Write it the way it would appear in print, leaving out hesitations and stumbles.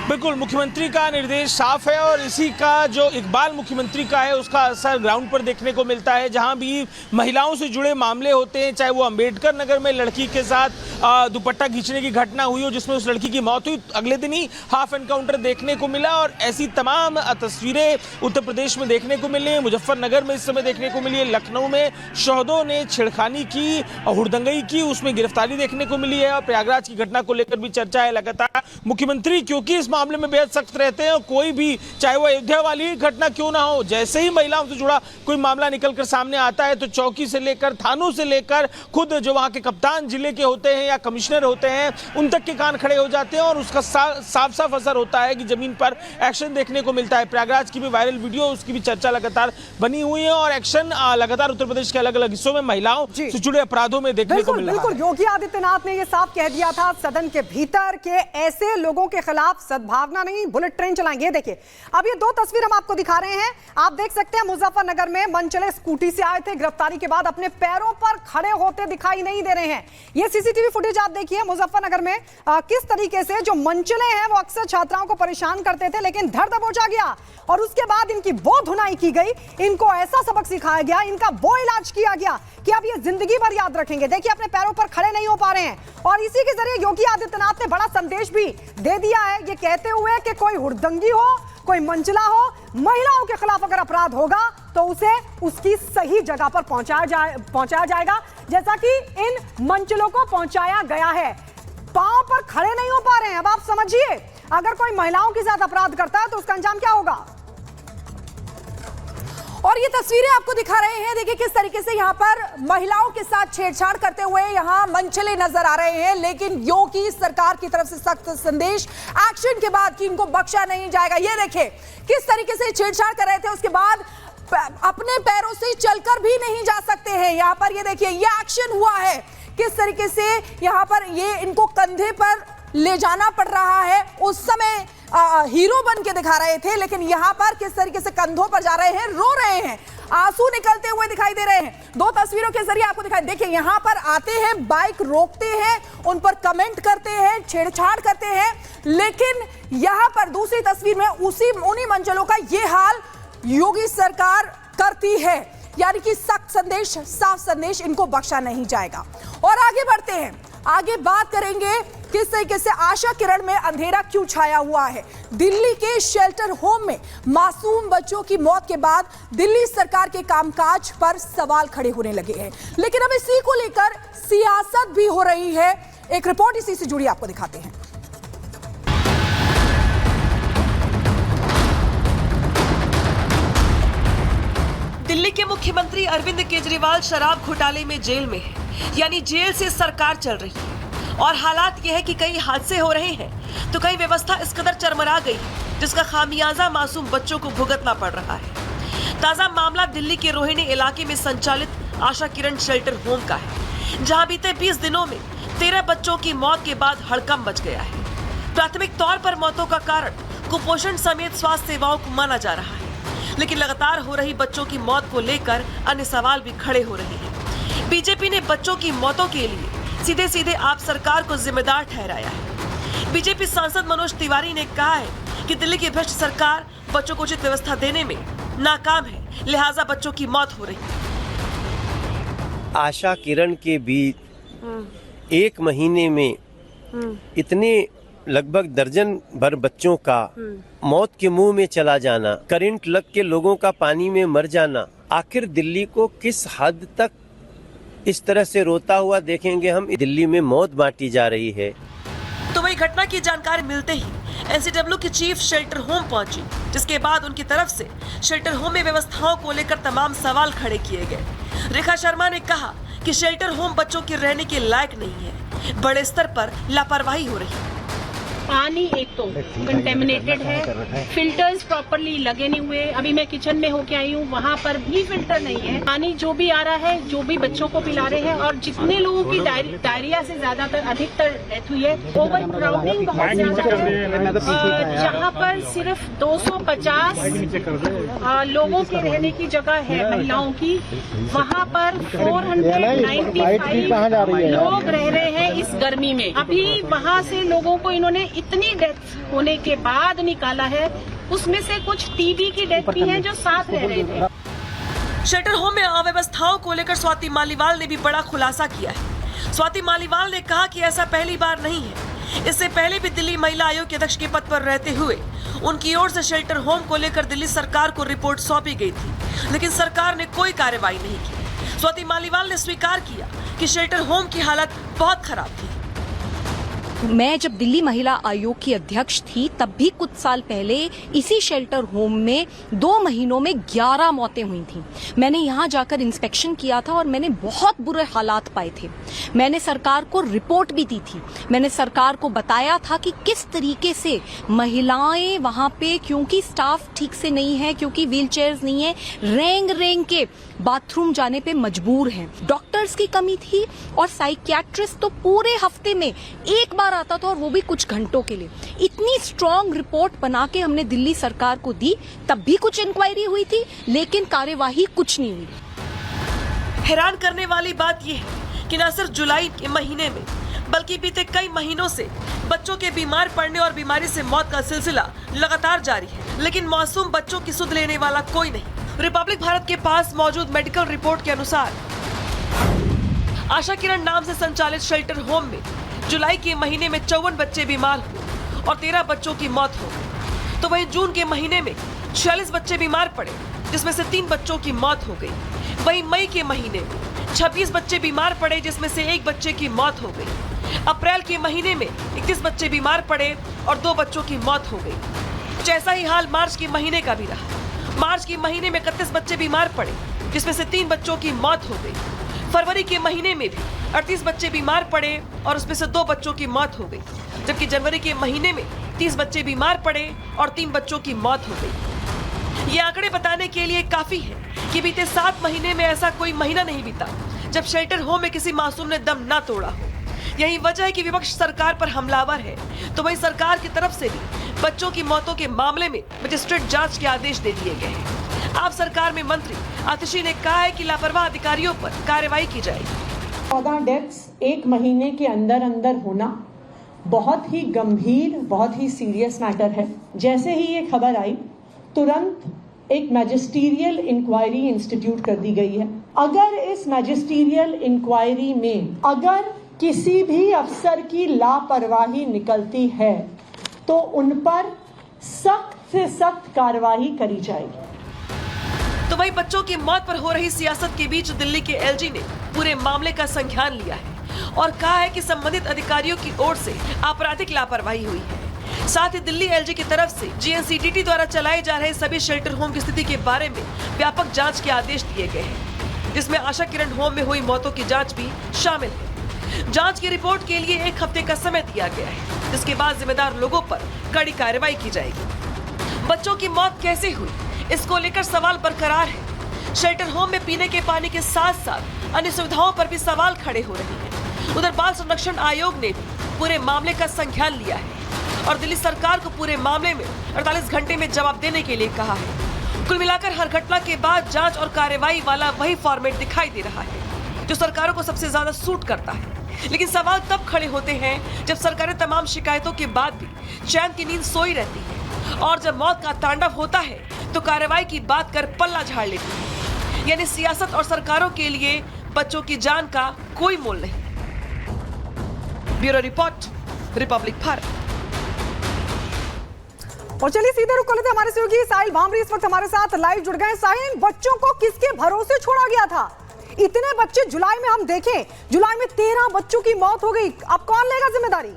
बिल्कुल, मुख्यमंत्री का निर्देश साफ है और इसी का जो इकबाल मुख्यमंत्री का है उसका असर ग्राउंड पर देखने को मिलता है। जहां भी महिलाओं से जुड़े मामले होते हैं, चाहे वो अंबेडकर नगर में लड़की के साथ दुपट्टा खींचने की घटना हुई हो जिसमें उस लड़की की मौत हुई, अगले दिन ही हाफ एनकाउंटर देखने को मिला और ऐसी तमाम तस्वीरें उत्तर प्रदेश में देखने को मिली हैं। मुजफ्फरनगर में इस समय देखने को मिली है, लखनऊ में शोहदों ने छेड़खानी की, हुड़दंगई की, उसमें गिरफ्तारी देखने को मिली है और प्रयागराज की घटना को लेकर भी चर्चा है लगातार। मुख्यमंत्री क्योंकि इस मामले में बेहद सख्त रहते हैं, कोई भी चाहे वो अयोध्या वाली घटना क्यों ना हो, जैसे ही महिलाओं से जुड़ा कोई मामला निकलकर सामने आता है तो चौकी से लेकर थानों से लेकर खुद जो वहां के कप्तान जिले के होते हैं या कमिश्नर होते हैं उन तक के कान खड़े हो जाते हैं और उसका साफ साफ असर होता है कि जमीन पर एक्शन देखने को मिलता है। प्रयागराज की भी वायरल वीडियो, उसकी भी चर्चा लगातार बनी हुई है और एक्शन लगातार उत्तर प्रदेश के अलग अलग हिस्सों में महिलाओं से जुड़े अपराधों में देखने को मिल रहा है। बिल्कुल, योगी आदित्यनाथ ने यह साफ कह दिया था सदन के भीतर के ऐसे लोगों के खिलाफ सद्भावना नहीं, बुलेट ट्रेन चलाएंगे। देखिए अब ये दो तस्वीर हम आपको दिखा रहे हैं, आप देख सकते हैं मुजफ्फरनगर में मनचले स्कूटी से आए थे, गिरफ्तारी के बाद अपने पैरों पर खड़े होते दिखाई नहीं दे रहे हैं। ये सीसीटीवी फुटेज आप देखिए मुजफ्फरनगर में किस तरीके से जो मनचले हैं वो अक्सर छात्राओं को परेशान करते थे, लेकिन धर दबोचा गया और उसके बाद इनकी वो धुनाई की गई, इनको ऐसा सबक सिखाया गया, इनका वो इलाज किया गया कि अब ये जिंदगी भर याद रखेंगे। देखिए अपने पैरों पर खड़े नहीं हो पा रहे हैं और इसी के जरिए योगी आदित्यनाथ ने बड़ा संदेश भी दे दिया है, ये कहते हुए कि कोई हुड़दंगी हो, कोई मंचला हो, महिलाओं के खिलाफ अगर अपराध होगा तो उसे उसकी सही जगह पर पहुंचाया जाएगा, जैसा कि इन मंचलों को पहुंचाया गया है। पांव पर खड़े नहीं हो पा रहे हैं। अब आप समझिए अगर कोई महिलाओं के साथ अपराध करता है तो उसका अंजाम क्या होगा। और ये तस्वीरें आपको दिखा रहे हैं, देखिए किस तरीके से यहाँ पर महिलाओं के साथ छेड़छाड़ करते हुए यहाँ मंचले नजर आ रहे हैं, लेकिन योगी सरकार की तरफ से सख्त संदेश एक्शन के बाद कि इनको बख्शा नहीं जाएगा। ये देखिए किस तरीके से छेड़छाड़ कर रहे थे, उसके बाद अपने पैरों से चलकर भी नहीं जा सकते हैं। यहाँ पर ये देखिए ये एक्शन हुआ है, किस तरीके से यहाँ पर ये इनको कंधे पर ले जाना पड़ रहा है। उस समय हीरो बन के दिखा रहे थे, लेकिन यहाँ पर किस तरीके से कंधों पर जा रहे हैं, रो रहे हैं, आंसू निकलते हुए दिखाई दे रहे हैं। दो तस्वीरों के जरिए आपको दिखाई, देखिए यहाँ पर आते हैं, बाइक रोकते हैं, उन पर कमेंट करते हैं, छेड़छाड़ करते हैं, लेकिन यहाँ पर दूसरी तस्वीर में उन्हीं मंचलों का ये हाल योगी सरकार करती है, यानी कि सख्त संदेश, साफ संदेश, इनको बख्शा नहीं जाएगा। और आगे बढ़ते हैं, आगे बात करेंगे किस तरीके से आशा किरण में अंधेरा क्यों छाया हुआ है। दिल्ली के शेल्टर होम में मासूम बच्चों की मौत के बाद दिल्ली सरकार के कामकाज पर सवाल खड़े होने लगे हैं, लेकिन अब इसी को लेकर सियासत भी हो रही है। एक रिपोर्ट इसी से जुड़ी आपको दिखाते हैं। दिल्ली के मुख्यमंत्री अरविंद केजरीवाल शराब घोटाले में जेल में है, यानी जेल से सरकार चल रही है और हालात यह है कि कई हादसे हो रहे हैं तो कई व्यवस्था इस कदर चरमरा गई जिसका खामियाजा मासूम बच्चों को भुगतना पड़ रहा है। ताजा मामला दिल्ली के रोहिणी इलाके में संचालित आशा किरण शेल्टर होम का है, जहां बीते 20 दिनों में 13 बच्चों की मौत के बाद हड़कंप मच गया है। प्राथमिक तौर पर मौतों का कारण कुपोषण समेत स्वास्थ्य सेवाओं को माना जा रहा है, लेकिन लगातार हो रही बच्चों की मौत को लेकर अन्य सवाल भी खड़े हो रहे हैं। बीजेपी ने बच्चों की मौतों के लिए सीधे सीधे आप सरकार को जिम्मेदार ठहराया है। बीजेपी सांसद मनोज तिवारी ने कहा है कि दिल्ली की भ्रष्ट सरकार बच्चों को उचित व्यवस्था देने में नाकाम है, लिहाजा बच्चों की मौत हो रही है। आशा किरण के बीच एक महीने में इतने लगभग दर्जन भर बच्चों का मौत के मुंह में चला जाना, करंट लग के लोगों का पानी में मर जाना, आखिर दिल्ली को किस हद तक इस तरह से रोता हुआ देखेंगे हम। दिल्ली में मौत बांटी जा रही है। तो वही घटना की जानकारी मिलते ही एनसीडब्ल्यू की चीफ शेल्टर होम पहुंची, जिसके बाद उनकी तरफ से शेल्टर होम में व्यवस्थाओं को लेकर तमाम सवाल खड़े किए गए। रेखा शर्मा ने कहा कि शेल्टर होम बच्चों के रहने के लायक नहीं है, बड़े स्तर पर लापरवाही हो रही है। पानी एक तो कंटेमिनेटेड है, फिल्टर्स प्रॉपरली लगे नहीं हुए। अभी मैं किचन में होके आई हूँ, वहाँ पर भी फिल्टर नहीं है। पानी जो भी आ रहा है, जो भी बच्चों को पिला रहे हैं, और जितने लोगों की डायरिया से ज्यादातर अधिकतर डेथ हुई है। ओवर क्राउडिंग बहुत ज्यादा है, जहाँ पर सिर्फ 250 लोगों के रहने की जगह है महिलाओं की, वहाँ पर 495 लोग रह रहे हैं इस गर्मी में। अभी वहाँ से लोगों को इन्होंने इतनी डेथ होने के बाद निकाला है, उसमें से कुछ टीबी की डेथ भी है जो साथ रह रहे थे। शेल्टर होम में अव्यवस्थाओं को लेकर स्वाति मालीवाल ने भी बड़ा खुलासा किया है। स्वाति मालीवाल ने कहा कि ऐसा पहली बार नहीं है, इससे पहले भी दिल्ली महिला आयोग के अध्यक्ष के पद पर रहते हुए उनकी ओर से शेल्टर होम को लेकर दिल्ली सरकार को रिपोर्ट सौंपी गई थी, लेकिन सरकार ने कोई कार्रवाई नहीं की। स्वाति मालीवाल ने स्वीकार किया कि शेल्टर होम की हालत बहुत खराब थी। मैं जब दिल्ली महिला आयोग की अध्यक्ष थी तब भी कुछ साल पहले इसी शेल्टर होम में 2 महीनों में 11 मौतें हुई थी। मैंने यहाँ जाकर इंस्पेक्शन किया था और मैंने बहुत बुरे हालात पाए थे। मैंने सरकार को रिपोर्ट भी दी थी। मैंने सरकार को बताया था कि किस तरीके से महिलाएं वहाँ पे, क्योंकि स्टाफ ठीक से नहीं है, क्योंकि व्हील चेयर्स नहीं है, रेंग रेंग के बाथरूम जाने पे मजबूर हैं। डॉक्टर्स की कमी थी और साइकियाट्रिस्ट तो पूरे हफ्ते में एक बार आता था और वो भी कुछ घंटों के लिए। इतनी स्ट्रॉन्ग रिपोर्ट बना के हमने दिल्ली सरकार को दी, तब भी कुछ इंक्वायरी हुई थी लेकिन कार्यवाही कुछ नहीं हुई। हैरान करने वाली बात यह है कि न सिर्फ जुलाई के महीने में बल्कि बीते कई महीनों से बच्चों के बीमार पड़ने और बीमारी से मौत का सिलसिला लगातार जारी है, लेकिन मासूम बच्चों की सुध लेने वाला कोई नहीं। रिपब्लिक भारत के पास मौजूद मेडिकल रिपोर्ट के अनुसार आशा किरण नाम से संचालित शेल्टर होम में जुलाई के महीने में 54 बच्चे बीमार हुए और 13 बच्चों की मौत हो गई। तो वहीं जून के महीने में 46 बच्चे बीमार पड़े, जिसमें से 3 बच्चों की मौत हो गई। वहीं मई के महीने में 26 बच्चे बीमार पड़े, जिसमें से 1 बच्चे की मौत हो गई। अप्रैल के महीने में 31 बच्चे बीमार पड़े और 2 बच्चों की मौत हो गई। जैसा ही हाल मार्च के महीने का भी रहा। मार्च के महीने में 31 बच्चे बीमार पड़े, जिसमें से 3 बच्चों की मौत हो गई। फरवरी के महीने में भी 38 बच्चे बीमार पड़े और उसमें से 2 बच्चों की मौत हो गई, जबकि जनवरी के महीने में 30 बच्चे बीमार पड़े और 3 बच्चों की मौत हो गई। ये आंकड़े बताने के लिए काफी है कि बीते 7 महीने में ऐसा कोई महीना नहीं बीता जब शेल्टर होम में किसी मासूम ने दम न तोड़ा हो। यही वजह है कि विपक्ष सरकार पर हमलावर है, तो वही सरकार की तरफ से भी बच्चों की मौतों के मामले में मजिस्ट्रेट जांच के आदेश दे दिए गए हैं। आप सरकार में मंत्री आतिशी ने कहा है कि लापरवाह अधिकारियों पर कार्रवाई की जाएगी। 14 डेथ्स 1 महीने के अंदर अंदर होना बहुत ही गंभीर, बहुत ही सीरियस मैटर है। जैसे ही ये खबर आई, तुरंत एक मैजिस्टीरियल इंक्वायरी इंस्टीट्यूट कर दी गई है। अगर इस मैजिस्टीरियल इंक्वायरी में अगर किसी भी अफसर की लापरवाही निकलती है तो उन पर सख्त से सख्त कार्रवाई करी जाएगी। तो वही बच्चों की मौत पर हो रही सियासत के बीच दिल्ली के एलजी ने पूरे मामले का संज्ञान लिया है और कहा है कि संबंधित अधिकारियों की ओर से आपराधिक लापरवाही हुई है। साथ ही दिल्ली एलजी की तरफ से जीएनसीटीटी द्वारा चलाए जा रहे सभी शेल्टर होम की स्थिति के बारे में व्यापक जांच के आदेश दिए गए हैं, जिसमें आशा किरण होम में हुई मौतों की जांच भी शामिल है। जांच की रिपोर्ट के लिए 1 हफ्ते का समय दिया गया है, जिसके बाद जिम्मेदार लोगों पर कड़ी कार्रवाई की जाएगी। बच्चों की मौत कैसे हुई, इसको लेकर सवाल बरकरार है। शेल्टर होम में पीने के पानी के साथ साथ अन्य सुविधाओं पर भी सवाल खड़े हो रहे हैं। उधर बाल संरक्षण आयोग ने भी पूरे मामले का संज्ञान लिया है और दिल्ली सरकार को पूरे मामले में 48 घंटे में जवाब देने के लिए कहा है। कुल मिलाकर हर घटना के बाद जांच और कार्रवाई वाला वही फॉर्मेट दिखाई दे रहा है जो सरकारों को सबसे ज्यादा सूट करता है। लेकिन सवाल तब खड़े होते हैं जब सरकारें तमाम शिकायतों के बाद भी चैन की नींद सोई रहती है और जब मौत का तांडव होता है तो कार्रवाई की बात कर पल्ला झाड़ लेती है। यानी सियासत और सरकारों के लिए बच्चों की जान का कोई मोल नहीं। Bureau report, Republic Bharat. और चलिए सीधे रुक लेते, हमारे सहयोगी साहिल भामरी इस वक्त हमारे साथ लाइव जुड़ गए। साहिल, इन बच्चों को किसके भरोसे छोड़ा गया था? इतने बच्चे जुलाई में हम देखें, जुलाई में 13 बच्चों की मौत हो गई। अब कौन लेगा जिम्मेदारी?